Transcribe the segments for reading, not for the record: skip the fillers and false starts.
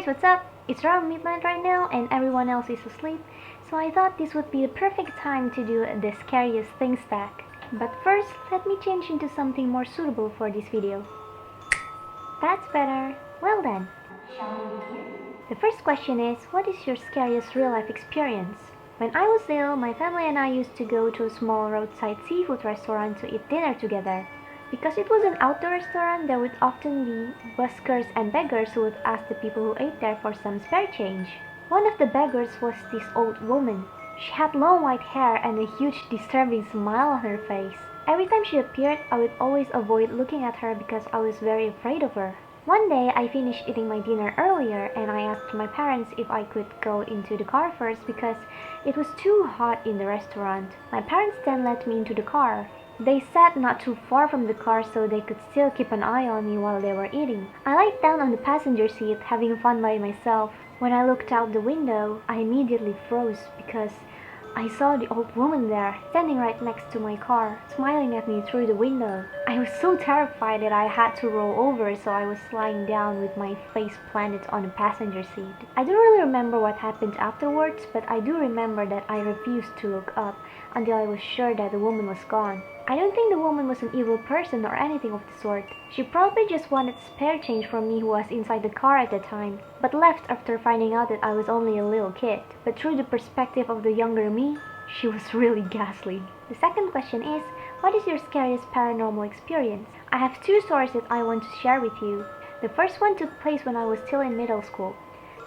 guys, what's up? It's around midnight right now and everyone else is asleep, so I thought this would be the perfect time to do the scariest things stack. But first, let me change into something more suitable for this video. That's better. Well then, shall we begin? The first question is, what is your scariest real-life experience? When I was little, my family and I used to go to a small roadside seafood restaurant to eat dinner together. Because it was an outdoor restaurant, there would often be buskers and beggars who would ask the people who ate there for some spare change. One of the beggars was this old woman. She had long white hair and a huge disturbing smile on her face. Every time she appeared, I would always avoid looking at her because I was very afraid of her. One day, I finished eating my dinner earlier and I asked my parents if I could go into the car first because it was too hot in the restaurant. My parents then let me into the car. They sat not too far from the car so they could still keep an eye on me while they were eating. I lied down on the passenger seat, having fun by myself. When I looked out the window, I immediately froze because I saw the old woman there, standing right next to my car, smiling at me through the window. I was so terrified that I had to roll over, so I was lying down with my face planted on the passenger seat. I don't really remember what happened afterwards, but I do remember that I refused to look up until I was sure that the woman was gone. I don't think the woman was an evil person or anything of the sort. She probably just wanted spare change from me who was inside the car at the time, but left after finding out that I was only a little kid. But through the perspective of the younger me, she was really ghastly. The second question is, what is your scariest paranormal experience? I have two stories that I want to share with you. The first one took place when I was still in middle school.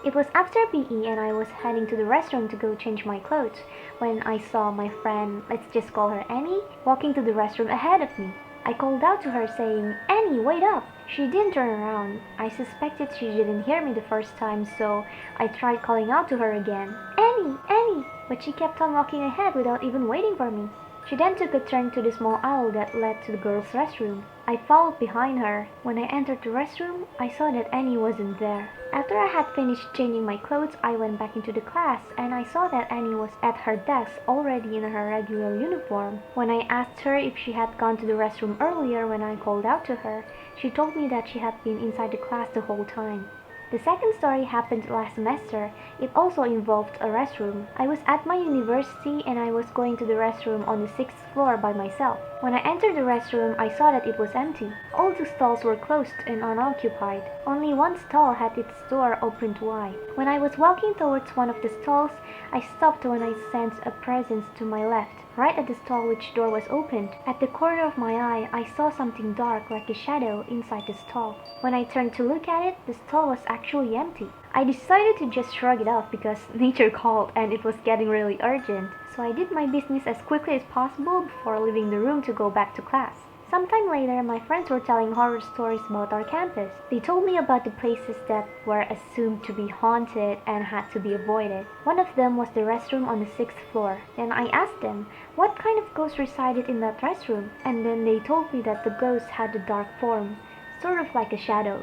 It was after PE and I was heading to the restroom to go change my clothes when I saw my friend, let's just call her Annie, walking to the restroom ahead of me. I called out to her saying, "Annie, wait up!" She didn't turn around. I suspected she didn't hear me the first time, so I tried calling out to her again, "Annie, Annie!" But she kept on walking ahead without even waiting for me. She then took a turn to the small aisle that led to the girls' restroom. I followed behind her. When I entered the restroom, I saw that Annie wasn't there. After I had finished changing my clothes, I went back into the class and I saw that Annie was at her desk already in her regular uniform. When I asked her if she had gone to the restroom earlier when I called out to her, she told me that she had been inside the class the whole time. The second story happened last semester. It also involved a restroom. I was at my university and I was going to the restroom on the 6th floor by myself. When I entered the restroom, I saw that it was empty. All the stalls were closed and unoccupied. Only one stall had its door opened wide. When I was walking towards one of the stalls, I stopped when I sensed a presence to my left, right at the stall which door was opened. At the corner of my eye, I saw something dark like a shadow inside the stall. When I turned to look at it, the stall was actually empty. I decided to just shrug it off because nature called and it was getting really urgent. So I did my business as quickly as possible before leaving the room to go back to class. Sometime later, my friends were telling horror stories about our campus. They told me about the places that were assumed to be haunted and had to be avoided. One of them was the restroom on the 6th floor. Then I asked them what kind of ghost resided in that restroom, and then they told me that the ghost had a dark form, sort of like a shadow.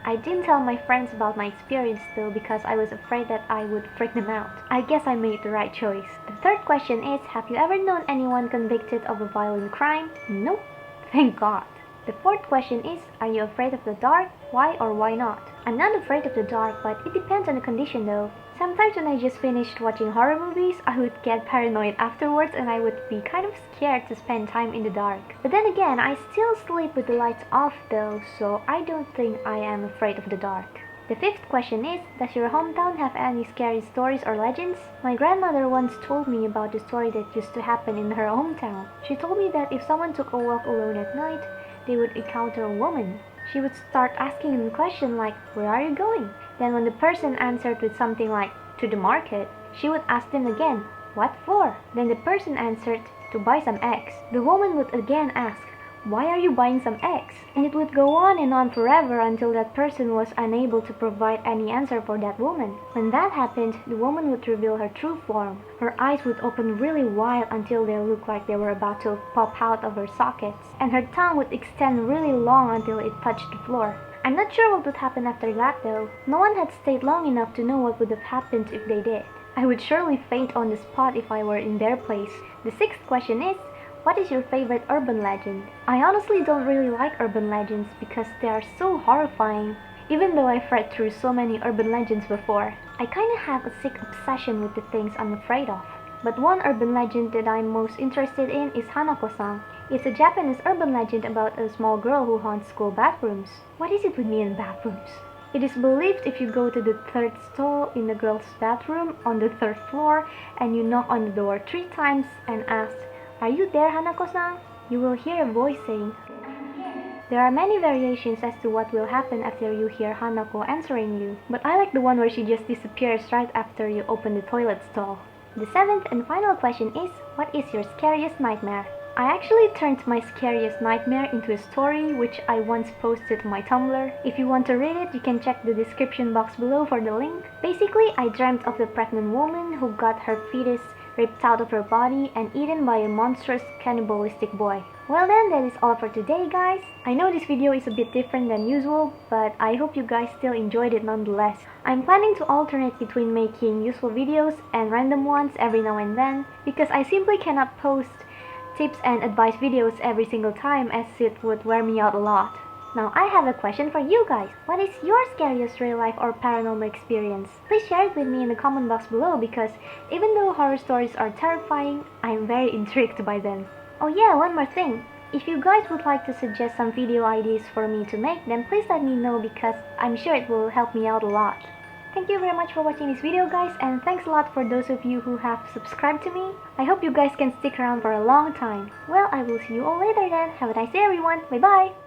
I didn't tell my friends about my experience though because I was afraid that I would freak them out. I guess I made the right choice. The third question is, have you ever known anyone convicted of a violent crime? Nope. Thank God. The fourth question is, are you afraid of the dark? Why or why not? I'm not afraid of the dark, but it depends on the condition though. Sometimes when I just finished watching horror movies, I would get paranoid afterwards and I would be kind of scared to spend time in the dark. But then again, I still sleep with the lights off though, so I don't think I am afraid of the dark. The fifth question is, does your hometown have any scary stories or legends? My grandmother once told me about the story that used to happen in her hometown. She told me that if someone took a walk alone at night, they would encounter a woman. She would start asking him a question like, "Where are you going?" Then when the person answered with something like, "To the market," she would ask them again, "What for?" Then the person answered, "To buy some eggs." The woman would again ask, "Why are you buying some eggs?" And it would go on and on forever until that person was unable to provide any answer for that woman. When that happened, the woman would reveal her true form. Her eyes would open really wide until they looked like they were about to pop out of her sockets, and her tongue would extend really long until it touched the floor. I'm not sure what would happen after that though. No one had stayed long enough to know what would have happened if they did. I would surely faint on the spot if I were in their place. The sixth question is, what is your favorite urban legend? I honestly don't really like urban legends because they are so horrifying. Even though I've read through so many urban legends before, I kinda have a sick obsession with the things I'm afraid of. But one urban legend that I'm most interested in is Hanako-san. It's a Japanese urban legend about a small girl who haunts school bathrooms. What is it with me and bathrooms? It is believed if you go to the third stall in the girl's bathroom on the third floor and you knock on the door 3 times and ask, "Are you there, Hanako-san?" you will hear a voice saying, there are many variations as to what will happen after you hear Hanako answering you, but I like the one where she just disappears right after you open the toilet stall. The 7th and final question is, what is your scariest nightmare? I actually turned my scariest nightmare into a story which I once posted to my Tumblr. If you want to read it, you can check the description box below for the link. Basically, I dreamt of the pregnant woman who got her fetus ripped out of her body and eaten by a monstrous cannibalistic boy. Well then, that is all for today, guys. I know this video is a bit different than usual, but I hope you guys still enjoyed it nonetheless. I'm planning to alternate between making useful videos and random ones every now and then, because I simply cannot post tips and advice videos every single time, as it would wear me out a lot. Now I have a question for you guys. What is your scariest real life or paranormal experience? Please share it with me in the comment box below, because even though horror stories are terrifying, I'm very intrigued by them. Oh yeah, one more thing. If you guys would like to suggest some video ideas for me to make, then please let me know, because I'm sure it will help me out a lot. Thank you very much for watching this video, guys, and thanks a lot for those of you who have subscribed to me. I hope you guys can stick around for a long time. Well, I will see you all later then. Have a nice day, everyone. Bye bye!